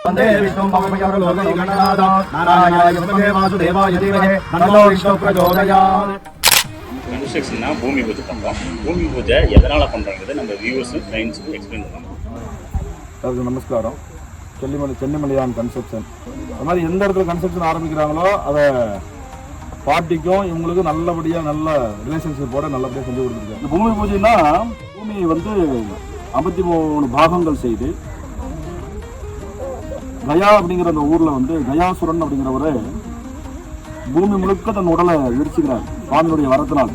वन्दे विष्णुं भवभयवलोकं गणनाथं नारायणाय विद्महे वासुदेवाय धीमहि तन्नो विष्णुः प्रचोदयात्. கன்ஸ்ட்ரக்ஷன்னா பூமி பூஜை பண்ணுறோம். பூமி பூஜை எதனால் பண்ணுறாங்கிறது நம்ம வியூவர்ஸும் கிளைண்ட்ஸுக்கும் எக்ஸ்பிளைன் பண்ணுவோம். எல்லாருக்கும் நமஸ்காரம். சென்னிமலையான் கன்ஸ்ட்ரக்ஷன் அது மாதிரி எந்த இடத்துல கன்ஸ்ட்ரக்ஷன் ஆரம்பிக்கிறாங்களோ அதை பார்ட்டிக்கும் இவங்களுக்கும் நல்லபடியாக நல்ல ரிலேஷன்ஷிப்போட நல்லபடியாக செஞ்சு கொடுத்துருக்காங்க. இந்த பூமி பூஜைன்னா பூமியை வந்து 53 பாகங்கள் செய்து கயா அப்படிங்கிற அந்த ஊரில் வந்து கயாசுரன் அப்படிங்கிறவரை பூமி முழுக்க தன் உடலை விரிச்சுக்கிறார். சுவாமியுடைய வரத்தினால்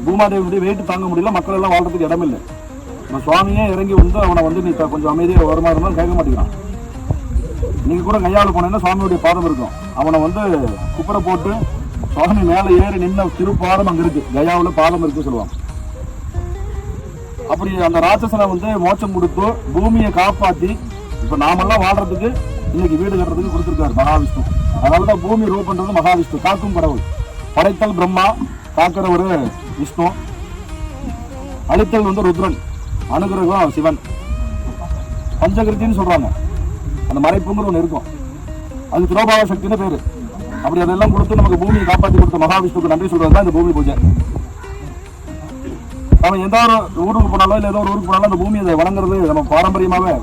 பூமாதேவியுடைய வெயிட்டு தாங்க முடியல, மக்கள் எல்லாம் வாழ்றதுக்கு இடமில்லை. நம்ம சுவாமியே இறங்கி வந்து அவனை வந்து நீ கொஞ்சம் அமைதியாக வருமா இருந்தாலும் கேட்க மாட்டேங்கிறான். நீங்கள் கூட கையாள போனீங்கன்னா சுவாமியுடைய பாதம் இருக்கும். அவனை வந்து குப்பரை போட்டு சுவாமி மேலே ஏறி நின்ன திருப்பாதம் அங்கே இருக்கு, கயாவில் பாதம் இருக்கு சொல்லுவாங்க. அப்படி அந்த ராட்சசனை வந்து மோட்சம் கொடுத்து பூமியை காப்பாற்றி இப்போ நாமெல்லாம் வாழ்றதுக்கு இன்னைக்கு வீடு கட்டுறதுக்கு கொடுத்துருக்காரு மகாவிஷ்ணு. அதனால தான் பூமி ரூப் பண்றது மகாவிஷ்ணு, காக்கும் கடவுள். படைத்தல் பிரம்மா, காக்கிற ஒரு விஷ்ணு, அழித்தல் வந்து ருத்ரன், அனுகிரகம் சிவன். பஞ்சகிருத்தின்னு சொல்றாங்க. அந்த மறைப்புங்கிற ஒன்று இருக்கும், அது திரோபாவ சக்தின்னு பேரு. அப்படி அதெல்லாம் கொடுத்து நமக்கு பூமியை காப்பாற்றி கொடுத்த மகாவிஷ்ணுக்கு நன்றி சொல்றது தான் இந்த பூமி பூஜை. நம்ம எந்த ஒரு ஊருக்கு போனாலும் இல்லை ஏதோ ஒரு ஊருக்கு போனாலும் அந்த பூமியை வணங்குறது நம்ம பாரம்பரியமாவே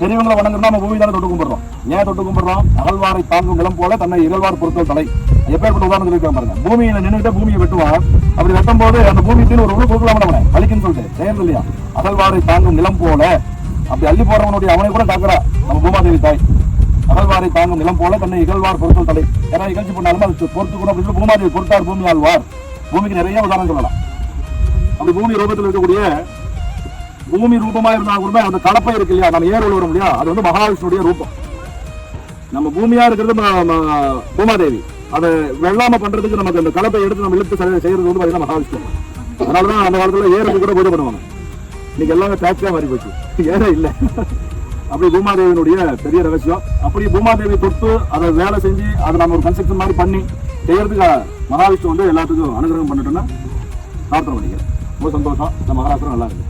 பெரியவங்களை வணங்குறதா நம்ம பூமி தானே தொட்டு கும்பிடுறோம். ஏன் தொட்டு கும்பிடுறோம்? அகழ்வாரை தாங்கும் நிலம் போல தன்னை இகழ்வார் பொறுத்தல் தலை. எப்பேற்பட்ட உதாரணம் சொல்லியிருக்காங்க பாருங்க. பூமியில நின்றுட்டு பூமியை வெட்டுவான். அப்படி வெட்டும் போது அந்த பூமிக்கு ஒரு உணவு கொடுக்கலாம் அவனை அழிக்குன்னு சொல்லிட்டு செய்யறது இல்லையா? அகழ்வாரை தாங்கும் நிலம் போல அப்படி அள்ளி போறவனுடைய அவனை கூட காக்குறா நம்ம பூமாதேவி தாய். அகழ்வாரை தாங்கும் நிலம் போல தன்னை இகழ்வார் பொறுத்தல் தலை. யாராவது இகழ்ச்சி பண்ணாலும் அது பொறுத்து கூட அப்படின்னு பூமாதேவி பொறுத்தார் பூமி ஆழ்வார். பூமிக்கு நிறைய உதாரணம் சொல்லலாம். அப்படி பூமி ரூபத்தில் இருக்கக்கூடிய பூமி ரூபமா இருந்தா கூட அந்த கலப்பை இருக்கு இல்லையா, நம்ம ஏர் வரும் இல்லையா, அது வந்து மகாவிஷ்ணுடைய ரூபம். நம்ம பூமியா இருக்கிறது பூமாதேவி. அதை வெள்ளாம பண்றதுக்கு நமக்கு அந்த கலப்பை எடுத்து நம்ம இழுத்து செய்யறது வந்து பாத்தீங்கன்னா மகாவிஷ்ணு. அதனாலதான் அந்த காலத்துல ஏருக்கு கூட பூஜை பண்ணுவாங்க. இன்னைக்கு எல்லாமே டாக்ஸியா மாறி போச்சு, ஏற இல்லை. அப்படி பூமாதேவியினுடைய பெரிய ரகசியம். அப்படி பூமாதேவி தொட்டு அதை வேலை செஞ்சு அதை நம்ம ஒரு கன்ஸ்ட்ரக்ஷன் மாதிரி பண்ணி செய்யறதுக்கு மகாவிஷ்ணு வந்து எல்லாத்துக்கும் அனுகிரகம் பண்ணிட்டோம்னா பிரார்த்தனை பண்ணிக்கிறேன். ரொம்ப சந்தோஷம். இந்த மகாராஷ்டிரம் நல்லா இருக்கு.